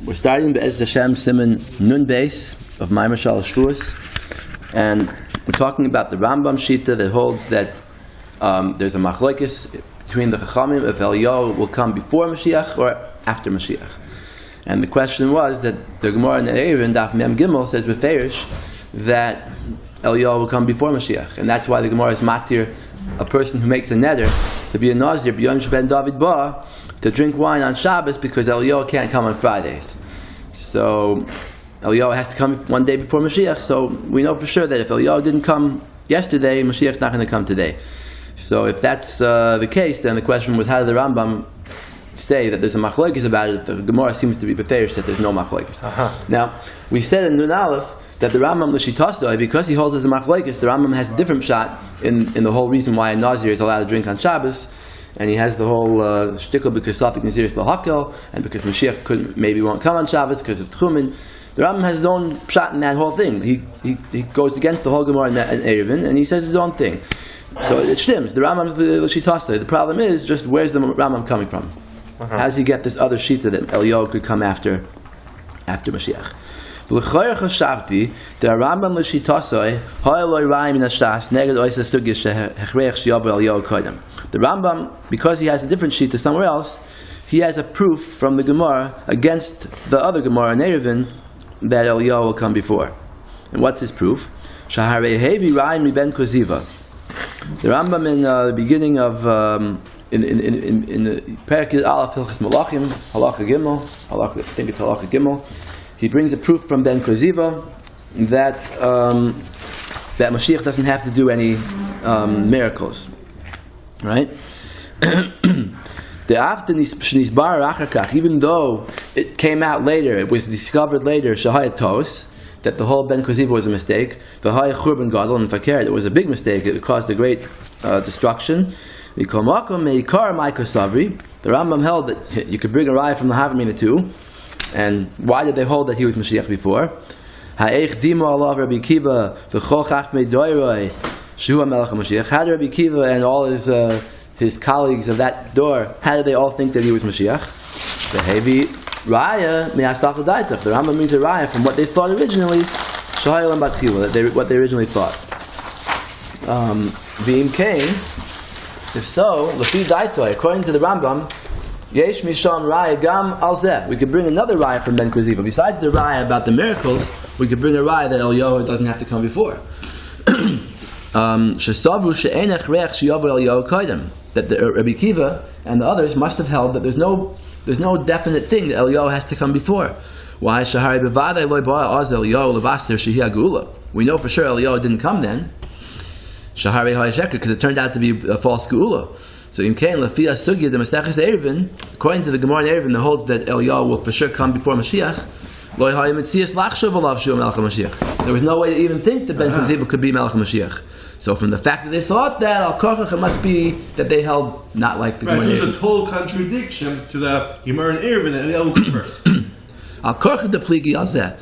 We're starting Be'ez Hashem Siman Nun Beis of Maamar Shevuos, and we're talking about the Rambam Shita that holds that there's a machlokes between the Chachamim if Eliyahu will come before Mashiach or after Mashiach. And the question was that the Gemara in Eruvin Daf Mem Gimel says beferish that Eliyahu will come before Mashiach, and that's why the Gemara is matir a person who makes a neder to be a Nazir b'yom sheben David ba to drink wine on Shabbos because Eliyahu can't come on Fridays. So Eliyahu has to come one day before Mashiach. So we know for sure that if Eliyahu didn't come yesterday, Mashiach's not going to come today. So if that's the case, then the question was, how did the Rambam say that there's a machlokes about it if the Gemara seems to be beferish that there's no machlokes? Now, we said in Nun Aleph that the Rambam l'shitasoi, because he holds as a machlokes, the Rambam has a different shot in the whole reason why a Nazir is allowed to drink on Shabbos, and he has the whole shtickle because Safik Nazir is l'hakel, and because Mashiach maybe won't come on Shabbos because of Tchumen. The Rambam has his own shot in that whole thing. He goes against the whole Gemara in Eruvin, and he says his own thing. So it stems. The Rambam's l'shitasoi. The problem is just where's the Rambam coming from? How does he get this other shita that Eliyahu could come after Mashiach? The Rambam l'shitasoi ha'eloi ra'im in hashtas neged oisa sugya shehechrech shiyavu Eliyahu koydem. The Rambam, because he has a different shita somewhere else, he has a proof from the Gemara against the other Gemara in Eruvin that Eliyahu will come before. And what's his proof? Shaharei hevi ra'im miben koziva. The Rambam in the beginning of in the Perek Aleph Hilchos Malachim, Halacha Gimel, I think it's Halacha Gimel, he brings a proof from Ben Koziva that that Mashiach doesn't have to do any miracles, right? Even though it came out later, it was discovered later, that the whole Ben Koziva was a mistake. The it was a big mistake. It caused a great destruction. The Rambam held that you could bring a raya from the Havamina too. And why did they hold that he was Mashiach before? How did Rabbi Kiva and all his colleagues of that door, how did they all think that he was Mashiach? The heavy raya the Rambam means a raya from what they thought originally, what they originally thought. V'im Kain, if so, Lafi Daitoi, according to the Rambam, Yesh Misham Raya Gam Alzeh. We could bring another raya from Ben Koziva. Besides the raya about the miracles, we could bring a raya that Eliyahu doesn't have to come before. That the Rabbi Kiva and the others must have held that there's no definite thing that Eliyahu has to come before. Why Shahari Bevadai Loi Ba'a Az Eliyahu Levaster Shehi Agula? We know for sure Eliyahu didn't come then. Shahari Hayashekar, because it turned out to be a false geula. So in Kain Lafia Sugya the Maseches Eruvin, according to the Gemara in Eruvin that holds that Eliyahu will for sure come before Mashiach. There was no way to even think that Ben Koziva could be Melech Mashiach. So from the fact that they thought that, Al-Kochach, it must be that they held not like the Gemara. Right, there's a total contradiction to the Gemara in Eruvin that Eliyahu could first. Al-Kochach de Pligi Alzeh.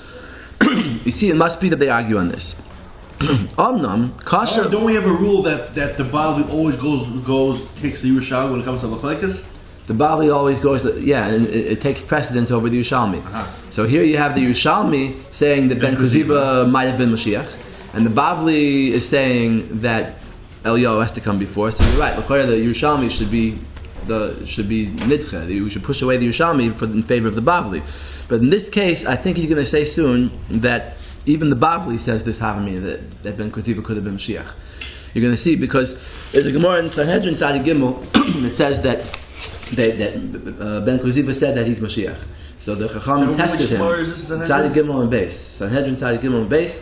You see, it must be that they argue on this. Don't we have a rule that the Bali always takes the Yerushalmi when it comes to Lefaikas? The Bali always goes, and it takes precedence over the Yerushalmi. So here you have the Yerushalmi saying that Ben Koziva might have been Mashiach, and the Bavli is saying that Eliyahu has to come before. So you're right. The Yerushalmi should be nidcha. We should push away the Yerushalmi in favor of the Bavli. But in this case, I think he's going to say soon that even the Bavli says this Havamina that Ben Koziva could have been Mashiach. You're going to see, because there's a Gemara in Sanhedrin Sadi Gimel that says that Ben Koziva said that he's Mashiach. So the Chacham tested him. Sadi Gimel and Beis. Sanhedrin Sadi Gimel and Beis.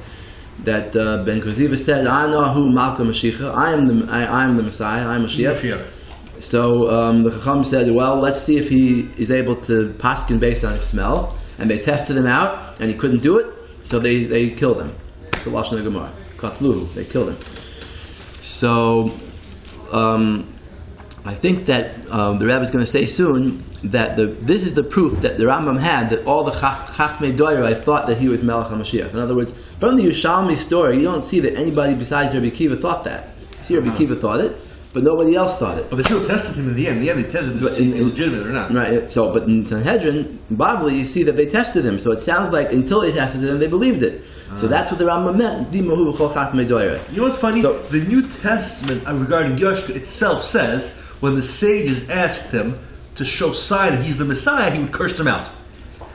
That Ben Koziva said, "Anahu Malka Mashiach. I am the Messiah. I am Mashiach." So the Chacham said, "Well, let's see if he is able to paskin based on his smell." And they tested him out, and he couldn't do it. So they killed him. It's the Lashon Gemara. Katluhu. They killed him. So I think that the Rabbi is going to say soon that this is the proof that the Rambam had that all the Chachmei Doirei thought that he was Melech HaMashiach. In other words, from the Yerushalmi story, you don't see that anybody besides Rabbi Kiva thought that. You see, Rabbi Kiva thought it, but nobody else thought it. But they still tested him in the end. In the end, they tested him if he's legitimate or not. Right. So, but in Sanhedrin, Bavli, you see that they tested him. So it sounds like until they tested him, they believed it. So that's what the Rambam meant. You know what's funny? So, the New Testament regarding Yashka itself says when the sages asked him to show sign that he's the Messiah, he would curse them out.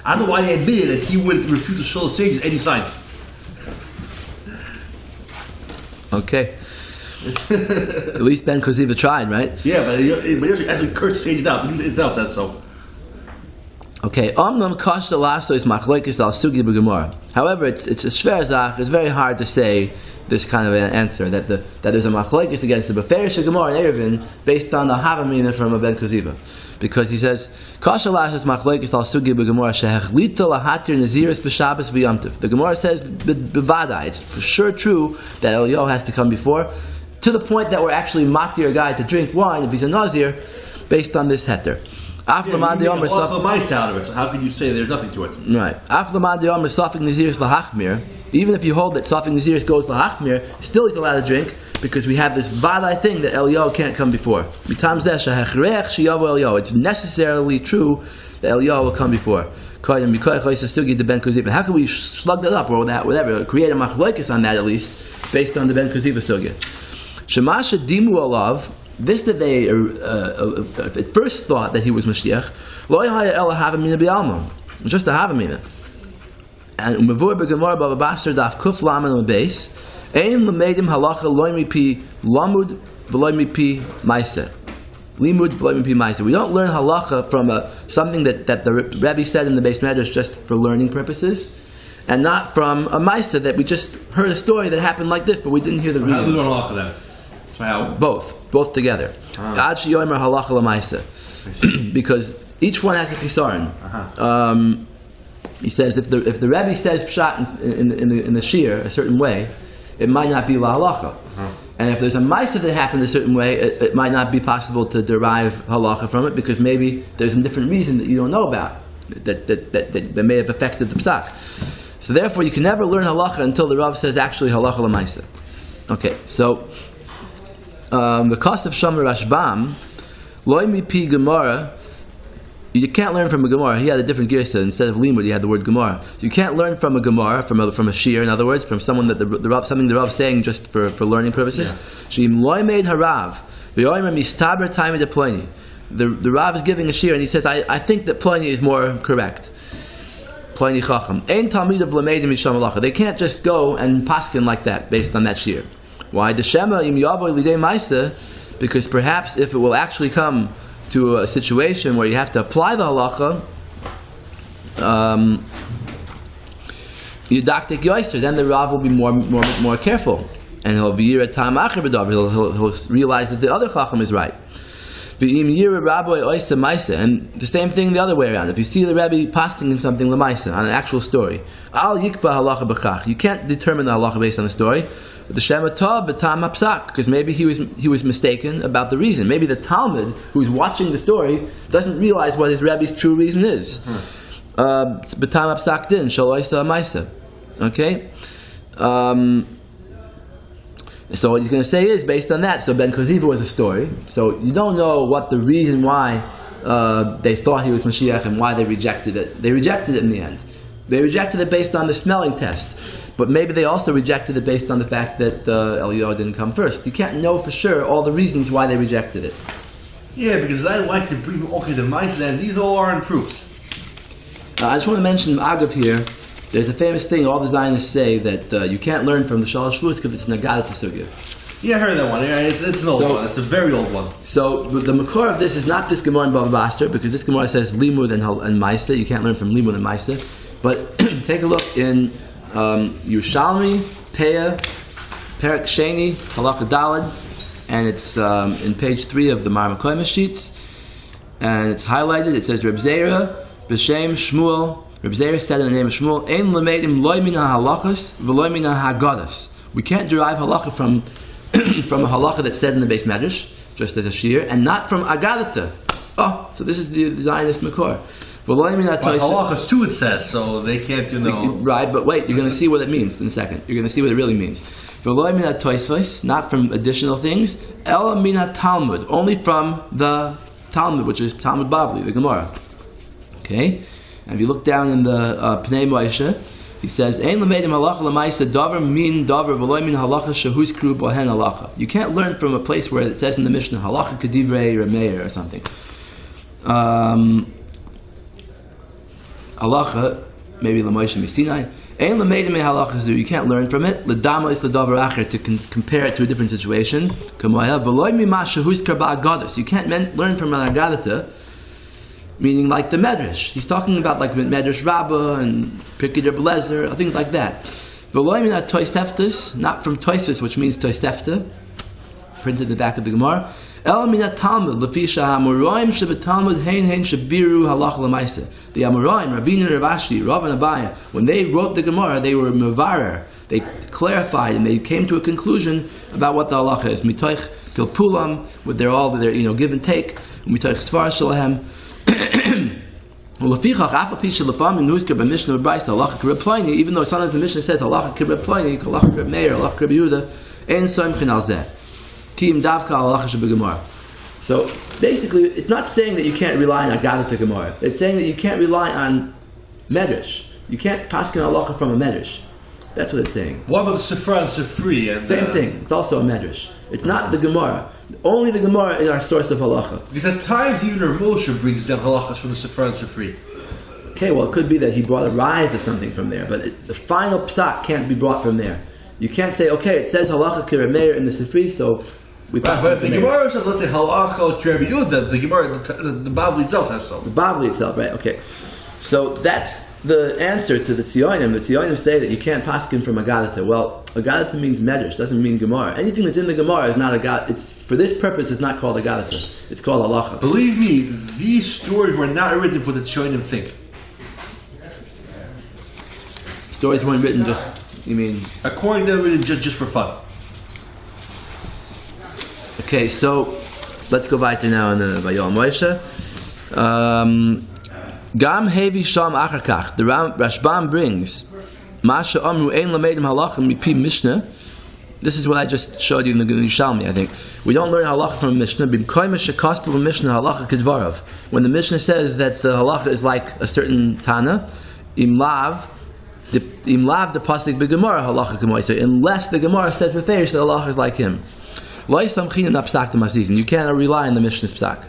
I don't know why they admitted that he would refuse to show the sages any signs. Okay. At least Ben Koziva tried, right? Yeah, but he actually cursed the sages out. The New itself says so. Okay, Omnam Kasha Lasso is Machlokes al Sugi b'Gemara. However, it's a shver zach. It's very hard to say this kind of an answer that there's a Machlokes against the Beferish Gemara and Eruvin based on the Havamina from Ben Koziva, because he says Kasha Lasso is Machlokes al Sugi b'Gemara shehechlita lahatir naziris b'Shabbos v'Yomtiv. The Gemara says b'vada. It's for sure true that Eliyahu has to come before, to the point that we're actually matir a guy to drink wine if he's a nazir based on this heter. Yeah, you make a mice out of it, so how can you say there's nothing to it? Right. Even if you hold that Safik Naziris goes lahachmir, still he's allowed to drink, because we have this vadai thing that Eliyahu can't come before. It's necessarily true that Eliyahu will come before. How can we slug that up, or that, whatever, create a machlokes on that at least, based on the Ben Koziva sugya? Shemasha dimu alav. This that they at first thought that he was Mashiach, lo yahaya ela havamina bi'alma, just a havamina. And umavur begemara bava basar daf kuf laman on the base, ein lemeidim halacha loy mipi lamud v'loy mipi ma'aseh, limud v'loy mipi ma'aseh. We don't learn halacha from something that the Rabbi said in the base medrash just for learning purposes, and not from a ma'aseh that we just heard a story that happened like this, but we didn't hear the reasons. How do we learn halacha then? How? Both together. Because each one has a chisaron. He says if the Rabbi says pshat in the Shiur a certain way, it might not be la halacha. And if there's a ma'aseh that happened a certain way, it might not be possible to derive halacha from it, because maybe there's a different reason that you don't know about that may have affected the psak. So therefore, you can never learn halacha until the Rav says actually halacha l'ma'aseh. Okay, so. The cost of Shomer Rashbam, loy mipi Gemara. You can't learn from a Gemara. He had a different girsa. Instead of limud, he had the word Gemara. So you can't learn from a Gemara, from a Shiur, in other words, from someone that the Rav, something the Rav saying just for learning purposes. Sheim loy made harav v'yoymer mistaber time de Pliny. The Rav is giving a Shiur and he says, I think that Pliny is more correct. Pliny chacham. Ein talmid of lameidim misham halacha. They can't just go and paskin like that based on that Shiur. Why? The Shema im yavoy lidei ma'aseh, because perhaps if it will actually come to a situation where you have to apply the halacha, yidaktik yoiser, then the Rav will be more careful, and he'll be yira tam acher b'davar. He'll realize that the other chacham is right. V'im yira rabbi oisa ma'aseh, and the same thing the other way around. If you see the Rabbi posting in something l'ma'aseh on an actual story, al yikba halacha b'chach, you can't determine the halacha based on the story. The Shema Tov b'tam hapsak, because maybe he was mistaken about the reason. Maybe the Talmud, who's watching the story, doesn't realize what his Rabbi's true reason is. B'tam hapsak din shaloisa ma'aseh. Okay. So what he's going to say is based on that. So Ben Koziva was a story. So you don't know what the reason why they thought he was Mashiach and why they rejected it. They rejected it in the end. They rejected it based on the smelling test. But maybe they also rejected it based on the fact that Eliyahu didn't come first. You can't know for sure all the reasons why they rejected it. Yeah, because I like to bring the mice, and these all aren't proofs. I just want to mention Agav here. There's a famous thing all the Zionists say that you can't learn from the Shalosh Shevuos because it's Nagada Sugya. Yeah, I heard that one. Yeah, it's an old one. It's a very old one. So the makor of this is not this Gemara in Bava Basra, because this Gemara says Limud and Ma'aseh. You can't learn from Limud and Ma'aseh. But take a look in Yerushalmi, Peah, Perak Sheni, Halacha Daled, and it's in page 3 of the Maamar sheets, and it's highlighted. It says Reb Zera b'Shem Shmuel. Reb Zera said in the name of Shmuel, Ein lemeidim loy mina halachas v'loy mina hagadas. We can't derive halacha from a halacha that's said in the base medrash, just as a shiur, and not from agadata. Oh, so this is the Zionist makor. halachas too, it says, so they can't, Right, but wait, you're going to see what it means in a second. You're going to see what it really means. Not from additional things. Ela mina Talmud, only from the Talmud, which is Talmud Bavli, the Gemara. Okay, and if you look down in the Pnei Moshe, he says, "Ein lemeidim halacha lemaisa davar min davar v'loy min halacha shehus kru bohen halacha." You can't learn from a place where it says in the Mishnah halacha kedivrei Rameir or something. Halacha, maybe l'Moshe misinai. Ein lemeidim halacha zu. You can't learn from it. L'dama is l'davar acher, to compare it to a different situation. Kamoya v'loy mima shehus kru ba'agadas. You can't learn from an agadata. Meaning like the Medrash. He's talking about like Medrash Rabbah and Pirkei Rebbe Lezer, things like that. But not Toseftas, not from Toseftas, which means Tosefta, printed in the back of the Gemara. El minat Talmud, lefisha Amoraim shebet Talmud hein shebiru halach lemaisa. The Amoraim, Rabbi and Rav Ashi, Rav and Abaya, when they wrote the Gemara, they were mevarer. They clarified and they came to a conclusion about what the halacha is. Mitoich pilpulam, with their give and take. Mitoich sfar shalahem. Even though sometimes the Mishnah says halacha k'Reb Ploini, halacha k'Reb Meir, halacha k'Reb Yehuda, ein soimchin al zeh. Kim davka halacha shebegemara. So basically, it's not saying that you can't rely on Agadata Gemara. It's saying that you can't rely on Medrash. You can't paskin halacha from a Medrash. That's what it's saying. What about the Sifra and Sifri? Same thing. It's also a Medrash. It's not the Gemara. Only the Gemara is our source of halacha. Because at times even Rav Moshe brings down halachas from the Sifra and Sifri. Okay, well it could be that he brought a rise to something from there, but the final psak can't be brought from there. You can't say, okay, it says halacha k'Reb Meir in the Sifri, so we pass it. But if the Gemara says, let's say halacha k'Reb Yehuda, the Gemara, the Bavli itself has so. The Bavli itself, right? Okay. So that's the answer to the Tzionim. The Tzionim say that you can't paskin from Agadata. Well, Agadata means Medrash, doesn't mean Gemara. Anything that's in the Gemara is not Agadata. It's for this purpose. It's not called Agadata. It's called halacha. Believe me, these stories were not written for the Tzionim think. Stories weren't written just. You mean? According to them, written just for fun. Okay, so let's go weiter now in the Vayoel Moshe. Gam hevi sham acharkach. The Rashbam brings Masha Amru ein lameidim halachim mipi Mishnah. This is what I just showed you in the Yerushalmi, I think. We don't learn halacha from a Mishnah. B'mkoyim shekaspu Mishnah halacha kedvarav. When the Mishnah says that the halacha is like a certain Tana, im lav the pasuk b'gemara halacha k'moiser. Unless the Gemara says b'feish that halacha is like him. Lo yistamchinen apsak t'masizin. You cannot rely on the Mishnah's psak.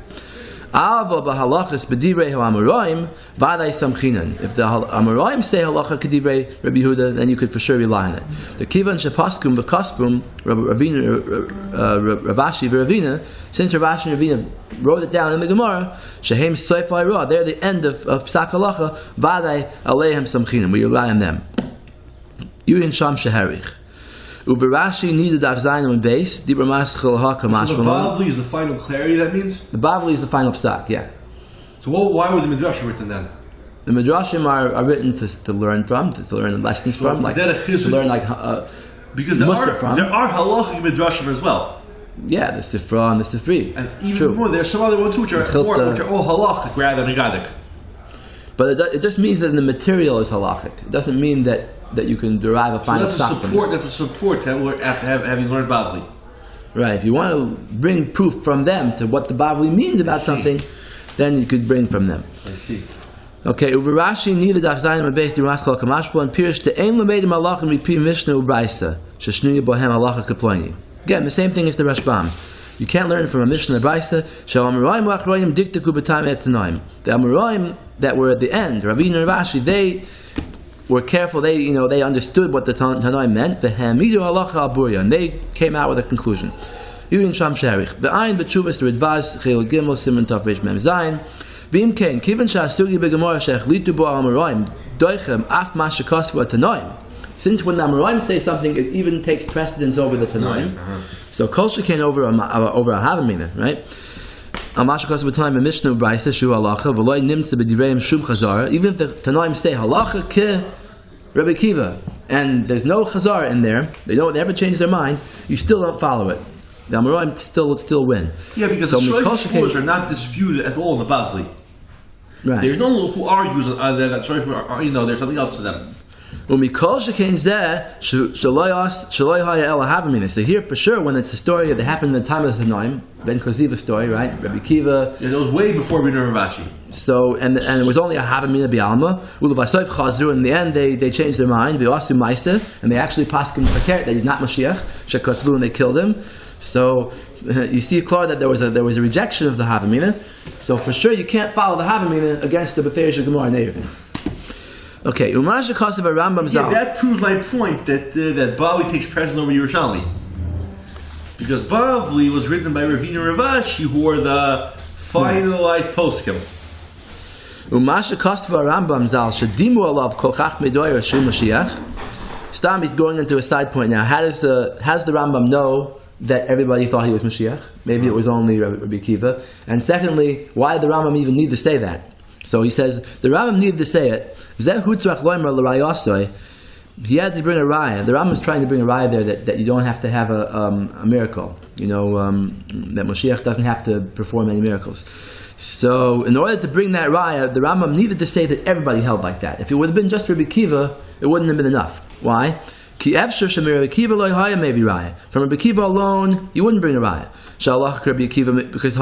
Ava b'halachas b'divrei ha'amoraim v'adai samchinan. If the Amoraim say halacha k'divrei Rabbi Yehuda, then you could for sure rely on it. The kivan shepaskum v'kasvum Ravashi v'Ravina, since Ravashi and Ravina wrote it down in the Gemara, shehem soifai ra, they're the end of psak halacha, v'adai aleihem samchinan. We rely on them. Yuhin sham sheherich. Uverashi needed Daf Zayin on base. Dibra Maschel Haka Mashmalon. So the Bavli is the final clarity. That means the Bavli is the final psak. Yeah. So why were the Midrashim written then? The Midrashim are written to learn from, to learn lessons from, like to learn because there are halachic Midrashim as well. Yeah, the Sifra and the Sifri. And even more, there are some other ones too which are all halachic rather than agadic. But it just means that the material is halachic. It doesn't mean that you can derive a final psak from it. That's a support to having learned Bavli. Right. If you want to bring proof from them to what the Bavli means about something, then you could bring from them. I see. Okay. Uverashi needed Daf Zayin on base. Dimas Chol Kamashpon and Pirish to Ein Lameidim Halachim Mipi Mishnah Ubraisa Sheshnuya Bohem Halacha Kaploini. Again, the same thing as the Rashbam. You can't learn from a Mishnah Braisa. Shal Amoraim Lachroim Diktaku B'Tayim Et Tanoim. The Amoraim that were at the end, Rabbi and Rashi, they were careful. They understood what the Tanoim meant. The Hamidu Halacha Al Burya, and they came out with a conclusion. Yuyin Sham Sherich. The Ayin B'Tshuvas the Ridvaz Chil Gimel Siman Tov Reish Mem Zayin. V'im Kein Kivan Sha'asugi B'Gemara Shechlitu Bo Amoraim Doichem Af Ma Shekosvu Tanoim. Since when the Amoraim say something, it even takes precedence over the Tanoim. So Kol Shekain over a Havamina, right? Even if the Tanoim say halacha ke Rabbi Kiva, and there's no chazar in there, they never change their mind, you still don't follow it. The Amoraim still win. Yeah, because the Shloim are not disputed at all in the Bavli. Right. There's no one who argues that sorry for there's something else to them. So here, for sure, when it's a story that happened in the time of the Tanaim, Ben Koziva story, right? Rabbi Kiva. Yeah, it was way before Rabbi Ravashi. So, and it was only a Havamina Bialma. Ulavasayv Chazru. In the end, they changed their mind. V'asu Maisa, and they actually paskin fakert that he's not Mashiach. Shekatlu, and they killed him. So you see, clear that there was a rejection of the Havamina. So for sure, you can't follow the Havamina against the Betherish Gemara Neivin. Okay, Umasha Kosev Rambam Zal. Yeah, that proves my point that Bavli takes precedence over Yerushalmi. Because Bavli was written by Ravina Ravashi, who are the finalized poskim. Umasha Kosev Rambam Zal Shadimu Alav Kol Chachmei Doyer Shu Mashiach. Stam is going into a side point now. How does the Rambam know that everybody thought he was Mashiach? Maybe it was only Rabbi Kiva. And secondly, why did the Rambam even need to say that? So he says the Rambam needed to say it. He had to bring a raya. The Rambam is trying to bring a raya there that you don't have to have a miracle. That Mashiach doesn't have to perform any miracles. So in order to bring that raya, the Rambam needed to say that everybody held like that. If it would have been just Rabbi Kiva, it wouldn't have been enough. Why? From Rabbi Kiva alone, you wouldn't bring a raya. Because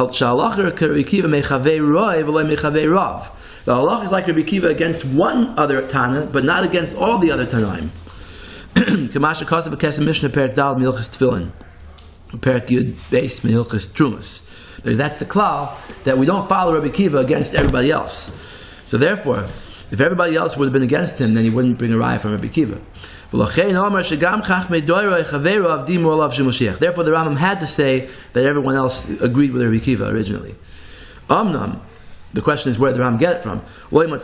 the halach is like Rabbi Kiva against one other Tana, but not against all the other Tanaim. Kamasha Kosev Kesem Mishnah Perik Dal Milchas Tefillin, Perik Yud Beis Milchas Trumas. That's the klal that we don't follow Rabbi Kiva against everybody else. So therefore, if everybody else would have been against him, then he wouldn't bring a raya from Rabbi Kiva. Therefore, the Rambam had to say that everyone else agreed with Rabbi Kiva originally. The question is where the Rambam get it from. Did Rabbi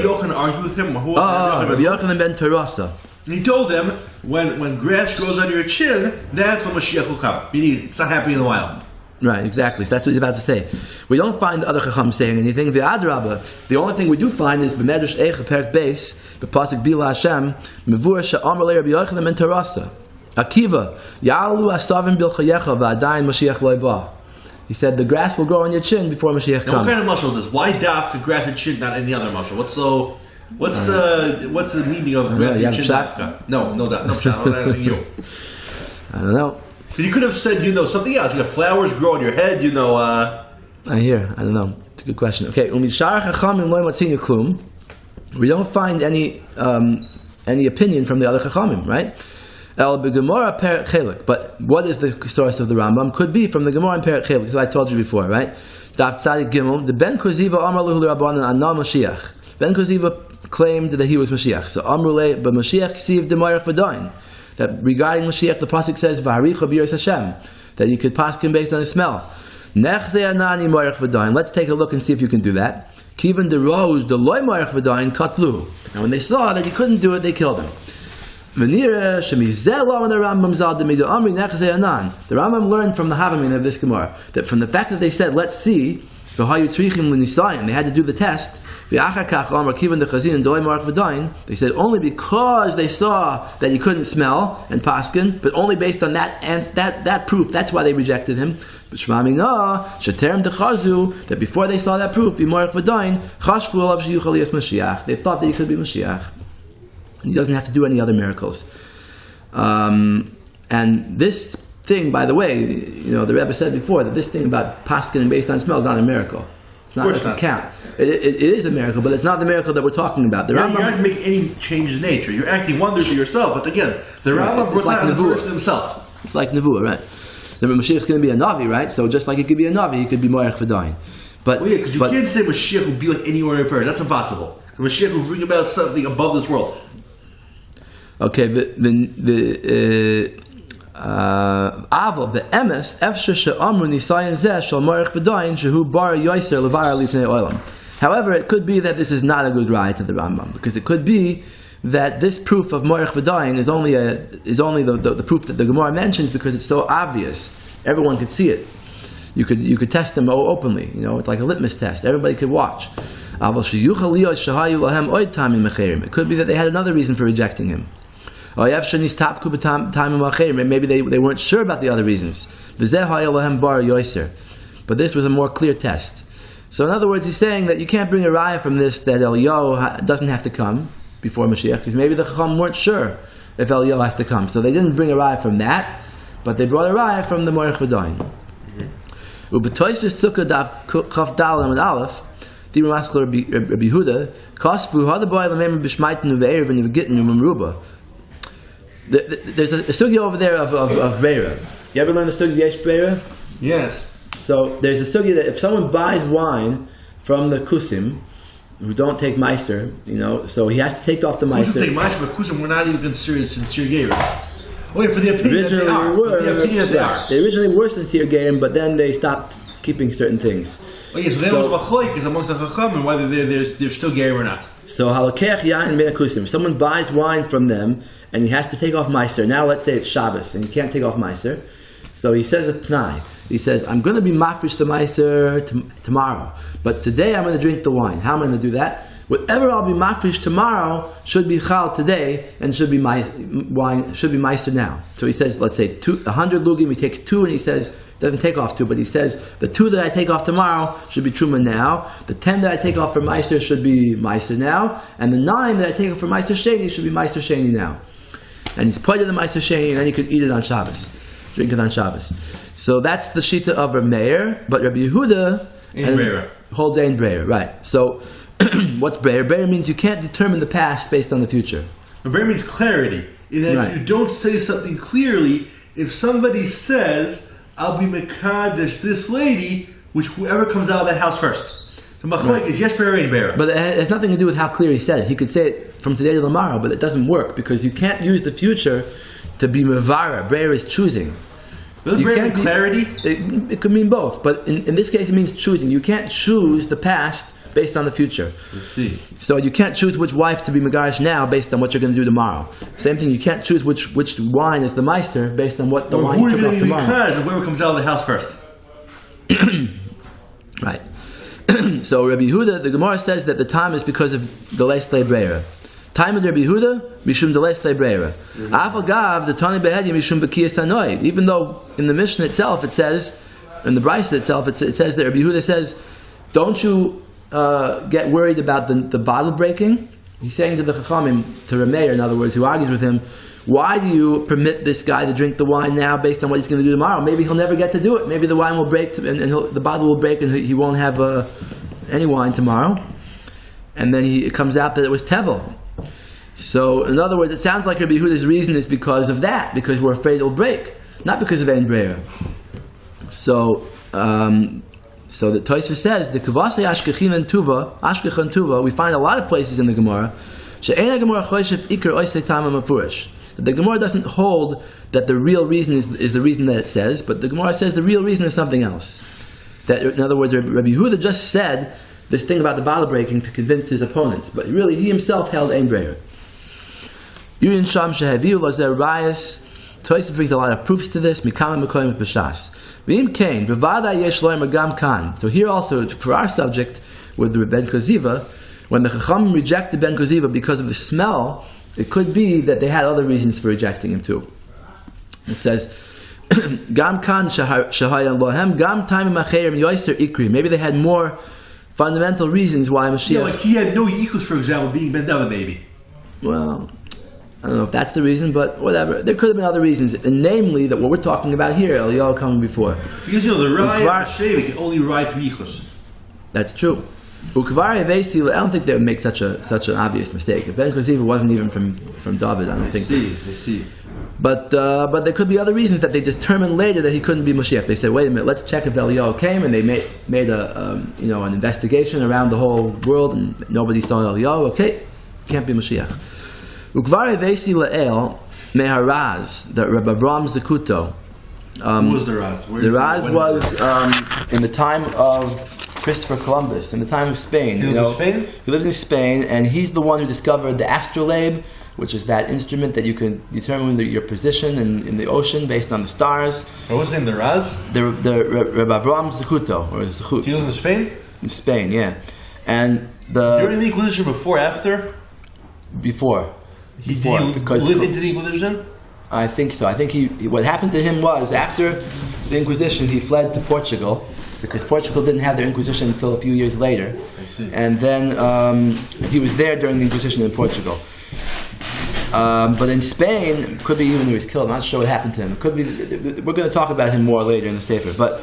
Yochanan argue with him? Rabbi Yochanan ben Terasa. And he told them, when grass grows on your chin, that's when Mashiach will come. Meaning, it's not happening in the wild. Right, exactly. So that's what he's about to say. We don't find the other Chacham saying anything. The only thing we do find is B'medrash Eicha Perek Beis, B'pasuk Bila Hashem, Mevur She'amar Le Rabbi Yochanan ben Terasa. Akiva, Ya'alu Asavim Bilchayecha V'adayin Mashiach Lo Yibah. He said the grass will grow on your chin before Mashiach comes. What kind of muscle is this? Why dafka grass your chin, not any other muscle? What's the meaning of grass your chin dafka? No pshat. I'm asking you. I don't know. So you could have said, something else. Flowers grow on your head. I don't know. It's a good question. Okay, we don't find any opinion from the other chachamim, right? But what is the source of the Rambam? Could be from the Gemara in Perek Chelik, as I told you before, right? Daf Tzadik Gimel, the Ben Koziva Amar Lahu Rabbanan Anna Mashiach. Ben Koziva claimed that he was Mashiach. So Amruleh, but Mashiach Ksiv Demarach V'dain. That regarding Mashiach, the pasuk says V'haricha B'yiras Hashem, that you could paskin based on his smell. Nechzei Anani Marach V'dain. Let's take a look and see if you can do that. Kivan de Roj the Loy Marach V'dain Katlu. And when they saw that he couldn't do it, they killed him. The Rambam learned from the Havamina of this Gemara that from the fact that they said, let's see, they had to do the test. They said only because they saw that he couldn't smell and paskin, but only based on that proof. That's why they rejected him. That before they saw that proof, they thought that he could be Mashiach. He doesn't have to do any other miracles. And this thing, by the way, the Rebbe said before that this thing about paskin based on smell is not a miracle. It's not, it doesn't count. It is a miracle, but it's not the miracle that we're talking about. You're not making any changes in nature. You're acting wonders to yourself. But again, the Rambam was like Nevuah himself. It's like Nevuah, right? The Mashiach is going to be a Navi, right? So just like it could be a Navi, he could be Moarech V'dain. But because you can't say Mashiach will be like any ordinary person. That's impossible. The Mashiach will bring about something above this world. Okay, the Aval be'emes efshe she'amru nisayin zeh shel Moarech V'dain shehu bar yoiser levar lifnei olam. However, it could be that this is not a good raya to the Rambam, because it could be that this proof of Moarech V'dain is only the proof that the Gemara mentions because it's so obvious. Everyone could see it. You could test them openly. It's like a litmus test. Everybody could watch. It could be that they had another reason for rejecting him. Maybe they weren't sure about the other reasons. But this was a more clear test. So in other words, he's saying that you can't bring a raya from this that Eliyahu doesn't have to come before Mashiach, because maybe the Chacham weren't sure if Eliyahu has to come. So they didn't bring a raya from that, but they brought a raya from the Morech V'Dain. Ubetoisvis Sukkah Daf Chaf Dal Amud Aleph, Dibur Maskal Rabbi Yehuda, Kosfu Hadaboy Lamem B'Shmaitin Uve'erev and V'Gittin Umruba. There's a sugya over there of Breira. You ever learn the sugya Yesh Breira? Yes. So there's a sugya that if someone buys wine from the kusim, who don't take meiser, so he has to take off the meiser. Take meiser, but kusim we're not even considered sincere gerim. Wait, for the opinion originally that they are. Were, the opinion that they are. They originally were sincere gerim, but then they stopped keeping certain things. Okay, so there was machlokes is amongst the chachamim whether they're still gerim or not. So halakech yain ben kusim. If someone buys wine from them and he has to take off meiser. Now let's say it's Shabbos and he can't take off meiser. So he says a t'nai. He says, I'm going to be mafresh the meiser tomorrow, but today I'm going to drink the wine. How am I going to do that? Whatever I'll be mafresh tomorrow should be chal today and should be wine, should be meiser now. So he says, let's say 100 lugim, he takes 2 and he says, doesn't take off 2, but he says, the 2 that I take off tomorrow should be truma now, the 10 that I take off for meiser should be meiser now, and the 9 that I take off for meiser sheni should be meiser sheni now. And he's put in the meiser sheni and then he could eat it on Shabbos. Drink it on Shabbos. So that's the shita of Rabbi Meir, but Rabbi Yehuda holds ein breira, right? So what's breira? Breira means you can't determine the past based on the future. Breira means clarity. In that if you don't say something clearly, if somebody says, "I'll be mekadesh this lady," which whoever comes out of that house first. The machlok is yes breira, ein breira. But it has nothing to do with how clear he said it. He could say it from today to tomorrow, but it doesn't work because you can't use the future to be mevara. Breira is choosing. You can't clarity? It could mean both, but in this case it means choosing. You can't choose the past based on the future. Let's see. So you can't choose which wife to be megarish now based on what you're going to do tomorrow. Same thing, you can't choose which wine is the meister based on what the wine you took off tomorrow. Whoever comes out of the house first. Right. So Rabbi Yehuda, the Gemara says that the time is because of the leis breira. Time of Rabbi Yehuda, mishum deles breira. Afal gav the tani behedim mishum bekiyas hanoid. Even though in the Mishnah itself it says, in the Brisa itself it says that Rabbi Yehuda says, don't you get worried about the bottle breaking? He's saying to the Chachamim, to Rameir, in other words, who argues with him, why do you permit this guy to drink the wine now based on what he's going to do tomorrow? Maybe he'll never get to do it. Maybe the wine will break and the bottle will break and he won't have any wine tomorrow. And then it comes out that it was tevel. So, in other words, it sounds like Rabbi Yehuda's reason is because of that, because we're afraid it'll break, not because of ein breira. So the Tosfos says the kavasei ashkechan tuva. We find a lot of places in the Gemara she'ein Gemara choshef ikar oisei tama mafurish. The Gemara doesn't hold that the real reason is the reason that it says, but the Gemara says the real reason is something else. That, in other words, Rabbi Yehuda just said this thing about the bottle breaking to convince his opponents, but really he himself held ein breira. Yuyin Sham Shehaviu Lazer Rayas. Tosfos brings a lot of proofs to this. Mikam Mekoyim B'Shas. V'im Kain B'Vada Yesh Loimer Gam Kan. So here also, for our subject with the Ben Koziva, when the Chacham rejected Ben Koziva because of the smell, it could be that they had other reasons for rejecting him too. It says, Gam Kan Shahayan Lohem Gam Time Macherim Yoiser Ikri. Maybe they had more fundamental reasons why Mashiach. Yeah, like he had no yichus, for example, being Ben David, maybe. Well, I don't know if that's the reason, but whatever. There could have been other reasons, and namely that what we're talking about here, Eliyahu coming before. Because the Raya of Sheva can only ride through yichus. That's true. I don't think they would make such an obvious mistake. If Ben Koziva wasn't even from David, I don't think. I see. But there could be other reasons that they determined later that he couldn't be Mashiach. They said, wait a minute, let's check if Eliyahu came, and they made an investigation around the whole world, and nobody saw Eliyahu. Okay, can't be Mashiach. Ukvar evesi la'el meharaz, that Rabbi Avram Zakuto. Who was the Raz? The Raz was in the time of Christopher Columbus, in the time of Spain. He lived in Spain? He lived in Spain, and he's the one who discovered the astrolabe, which is that instrument that you can determine your position in the ocean based on the stars. What was his name, the Raz? The Rabbi Avram Zakuto, or Zachus. He lived in Spain? In Spain, yeah. And during the Inquisition, before, after? Before. He lived into the Inquisition? I think so. I think what happened to him was, after the Inquisition, he fled to Portugal, because Portugal didn't have their Inquisition until a few years later. And then he was there during the Inquisition in Portugal. But in Spain, could be even he was killed. I'm not sure what happened to him. It could be. We're going to talk about him more later in the Sefer. But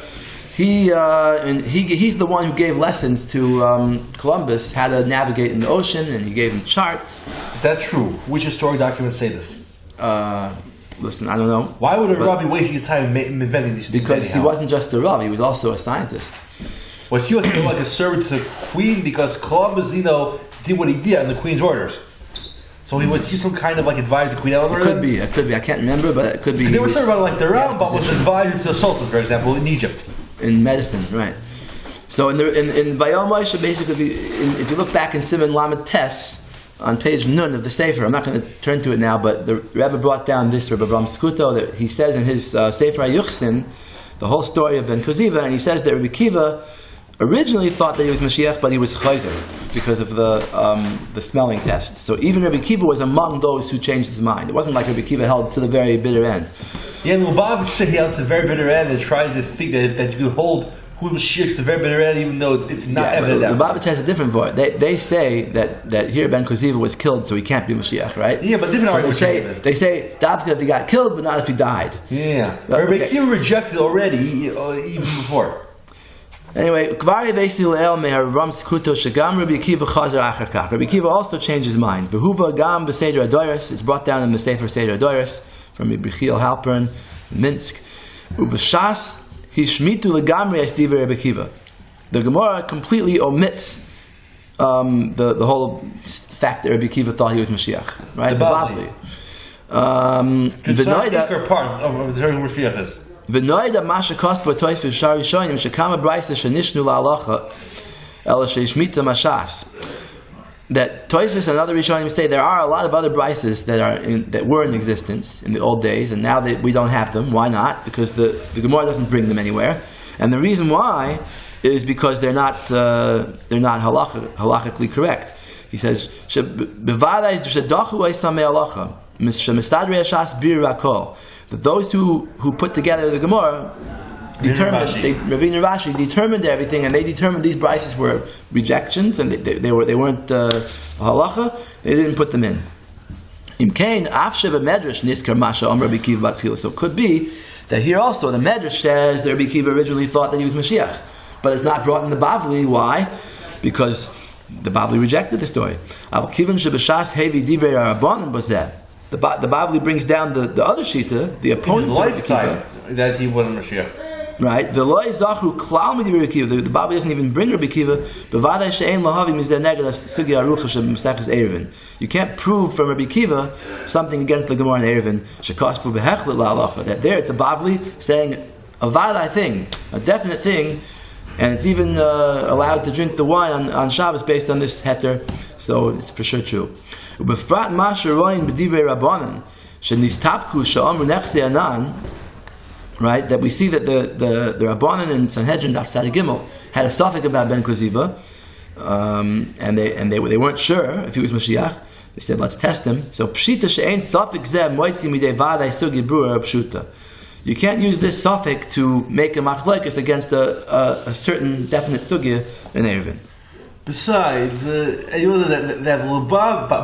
he's the one who gave lessons to Columbus how to navigate in the ocean, and he gave him charts. Is that true? Which historic documents say this? Listen, I don't know. Why would a Rabbi waste his time inventing these things? Because he wasn't just a Rabbi; he was also a scientist. Was he like a servant to the Queen? Because Columbus, did what he did on the Queen's orders. So was he some kind of like advisor to Queen Eleanor? It could be. I can't remember, but it could be. They were talking about like the Rambam was advisor to the Sultan, for example, in Egypt. In medicine, right? So in Vayoel Moshe, basically, if you look back in Siman Lamed Tes on page Nun of the Sefer, I'm not going to turn to it now, but the Rebbe brought down this Rabbi Skuto that he says in his Sefer HaYuchsin, the whole story of Ben Koziva, and he says that Rabbi Kiva originally thought that he was Mashiach, but he was Chayzer because of the smelling test. So even Rabbi Kiva was among those who changed his mind. It wasn't like Rabbi Kiva held to the very bitter end. Yeah, and Lubavitch said he held to the very bitter end and tried to think that you could hold who was Mashiach to the very bitter end, even though it's not evident. Lubavitch has a different voice. They say that here Ben Koziva was killed, so he can't be Mashiach, right? Yeah, but different arguments. They say Davka if he got killed, but not if he died. Yeah, Rabbi Kiva rejected already, even before. Anyway, Rabbi Kiva also changed his mind. It's brought down in the Sefer Seder Adoros from Rabbi Halpern, Minsk. The Gemara completely omits the whole fact that Rabbi Kiva thought he was Mashiach, right? The Babli. It's not the part of the Mashiach is. V'noida masha kosva tois v'shari shoyim shekama brayse shenishnu la'alacha ela sheishmita mashas. That Tosfos and other Rishonim say there are a lot of other brises that were in existence in the old days, and now we don't have them. Why not? Because the Gemara doesn't bring them anywhere, and the reason why is because they're not halakhically correct. He says bevadai shedachu eisamei halacha misadrei shas bir rakol. That those who put together the Gemara determined, Ravina Rashi determined everything, and they determined these brises were rejections, and they weren't halacha. They didn't put them in. Imkain afshev medrash niskar masha om Rabbi Kiva batchila. So it could be that here also the medrash says that Rabbi Kiva originally thought that he was Mashiach, but it's not brought in the Bavli. Why? Because the Bavli rejected the story. Al-Kivan shebashas hevi divrei rabbanan bazeh. The Bavli brings down the other Shita, the opponents of Rabbi Kiva, that he wasn't Mashiach. Right? The Bavli doesn't even bring Rabbi Kiva. You can't prove from Rabbi Kiva something against the Gemara and Erevin. That there it's a Bavli saying a valid thing, a definite thing, and it's even allowed to drink the wine on Shabbos based on this heter, so it's for sure true. Right, that we see that the Rabbanan in Sanhedrin Daf Tzadi Gimel had a suffix about Ben Koziva, and they weren't sure if he was Mashiach. They said, let's test him. So pshita she'ein suffix zeh moitzi midei vadai sugi brura pshuta. You can't use this suffix to make a machlokes against a certain definite sugya in Erevin. Besides, you know that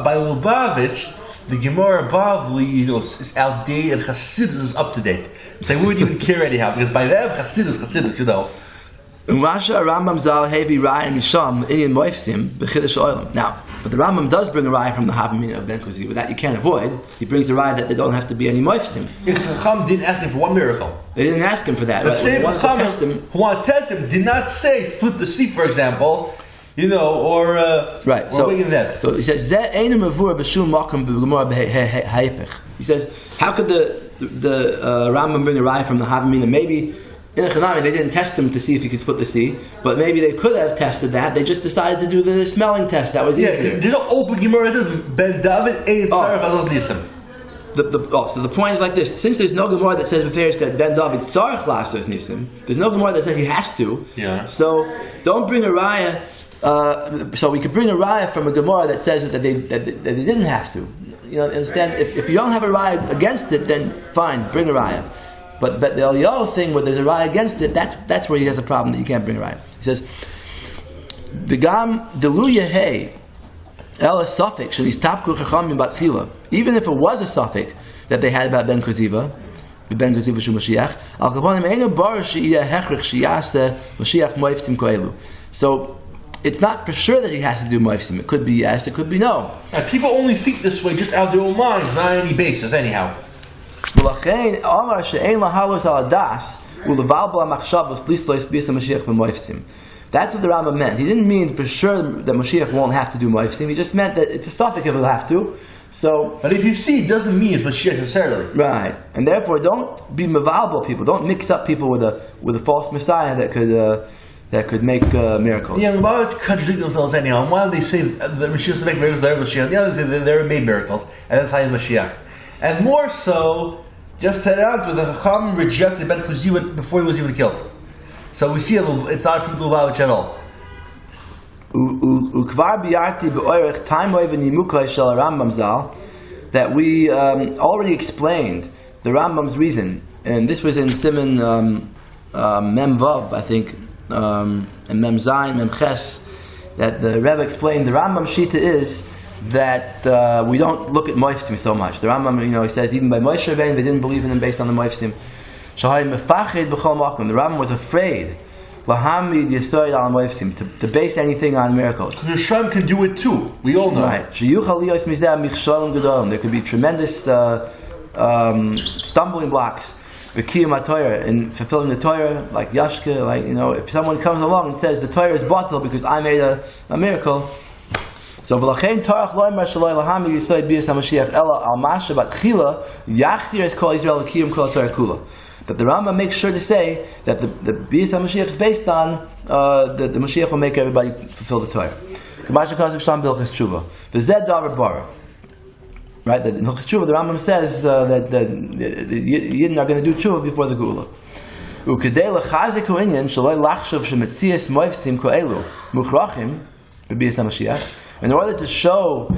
by Lubavitch, the Gemara Bavli, is outdated and Chassidus is up to date. They wouldn't even care anyhow, because by them, Chassidus, you know. Now, but the Rambam does bring a raya from the Havamina of Ben Koziva that you can't avoid. He brings a raya that there don't have to be any moifsim. Because Chacham didn't ask him for one miracle. They didn't ask him for that. The same Chacham who wanted to test him did not say split the sea, for example. You know, or right. Or that. So he says, he says, how could the Rambam bring a raya from the Havamina? Maybe in the Chanami they didn't test him to see if he could split the sea, but maybe they could have tested that. They just decided to do the smelling test. That was easier. Yeah, there's no open Gemara. Ben David ain't Nisim. So the point is like this: since there's no Gemara that says that Ben David tzarich lasos nisim, there's no Gemara that says he has to. Yeah. So don't bring a raya. So we could bring a raya from a Gemara that says that they didn't have to. You know, understand? If you don't have a raya against it, then fine, bring a raya. But the Eliyahu thing, where there's a raya against it, that's where he has a problem that you can't bring a raya. He says, "V'gam delu yehei ela safek shenistapku chachamim batchila." Even if it was a safek that they had about Ben Koziva shu Mashiach, al kaponim eino bar she'iyeh hechrich sheyaseh Mashiach moifsim koelu. So it's not for sure that he has to do moifsim. It could be yes, it could be no. And people only think this way just out of their own minds, not on any basis, anyhow. V'lachein amar she'ein lahalos al adas u'leval b'la machshavos lislois b'yis Mashiach b'moifsim. That's what the Rambam meant. He didn't mean for sure that Mashiach won't have to do moifsim. He just meant that it's a suffix if he'll have to. So, but if you see, it doesn't mean it's Mashiach necessarily. Right, and therefore don't be mevalbal people. Don't mix up people with a false Messiah that could make miracles. Yeah, why would contradict themselves anyhow? And why do they say that Mashiach will make miracles? They're Mashiach. The other thing, they made miracles, and that's how he's Mashiach. And more so, just head out with the Chacham rejected Ben Koziva before he was even killed. So we see it's not proof to Lubavitch at all. That we already explained the Rambam's reason, and this was in Siman Mem Vav, I think, and Mem Zayin, Mem Ches, that the Rebbe explained the Rambam Shita is that we don't look at Moifsim so much. The Rambam, he says even by Moshe Rabbeinu they didn't believe in him based on the Moifsim. The Rambam was afraid to base anything on miracles. The Hashem can do it too. We all know. Right. There could be tremendous stumbling blocks in fulfilling the Torah, like Yashka, if someone comes along and says the Torah is batal because I made a miracle. So but the Rambam makes sure to say that the B'yis HaMashiach is based on the Mashiach will make everybody fulfill the Torah. Right? That in Hilchos Tshuva, the Rambam says that the Yidden are going to do Tshuva before the Geula. In order to show,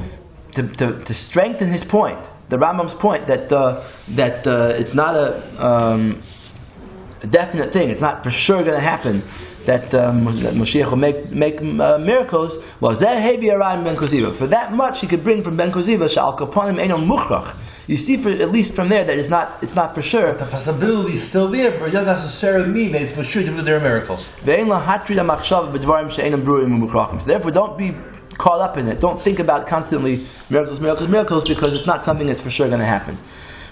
to strengthen his point, the Rambam's point that it's not a definite thing. It's not for sure going to happen that Mashiach will make miracles. Well, for that much he could bring from Ben Koziva. You see, at least from there, that it's not for sure. But the possibility is still there, but it doesn't necessarily mean that it's for sure that there are miracles. So therefore, don't be caught up in it. Don't think about constantly miracles, because it's not something that's for sure going to happen.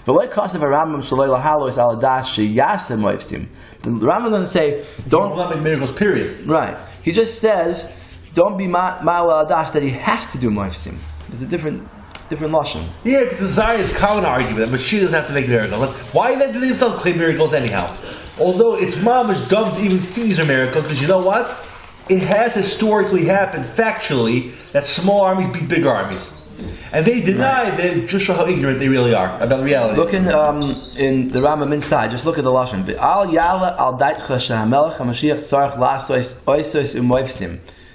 The Rambam doesn't say don't make miracles. Period. Right. He just says don't be ma'al adas that he has to do moifsim. There's a different lashon. Yeah, because the Zionist common argument that Mashiach doesn't have to make miracles. Like, why then do they themselves claim miracles anyhow? Although it's Maamar dumb to even think these are miracles, because you know what? It has historically happened factually that small armies beat big armies. And they deny that just show how ignorant they really are about reality. Look in the Rambam inside, just look at the lashon.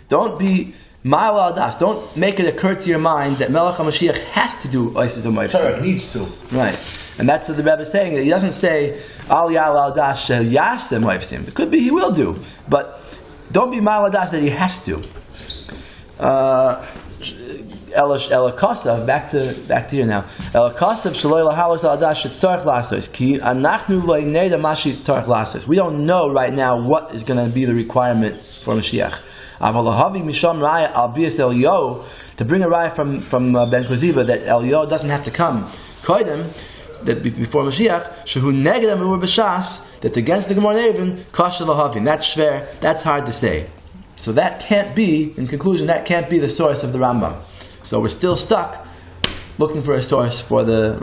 Don't be ma'al adas. Don't make it occur to your mind that Melech HaMashiach has to do oises u'moifsim. Torah needs to. Right, and that's what the Rebbe is saying. He doesn't say al yal al das shel yasem moifsim. It could be he will do, but don't be ma'al adas that he has to. Elakasav, back to here now. Elakasav shaloi lahalos al adas shetzarich lasos ki anachnu lo neda mashi tzarich lasos. We don't know right now what is going to be the requirement for Mashiach. Aval lahavi misham raya al bias Eliyahu, to bring a raya from Ben Koziva that Eliyahu doesn't have to come. Koidem, that before Mashiach, shehu neged amur b'shas, that's against the Gemara Nevin, kasha lahavim. That's shver. That's hard to say. So that can't be, in conclusion, that can't be the source of the Rambam. So we're still stuck looking for a source for the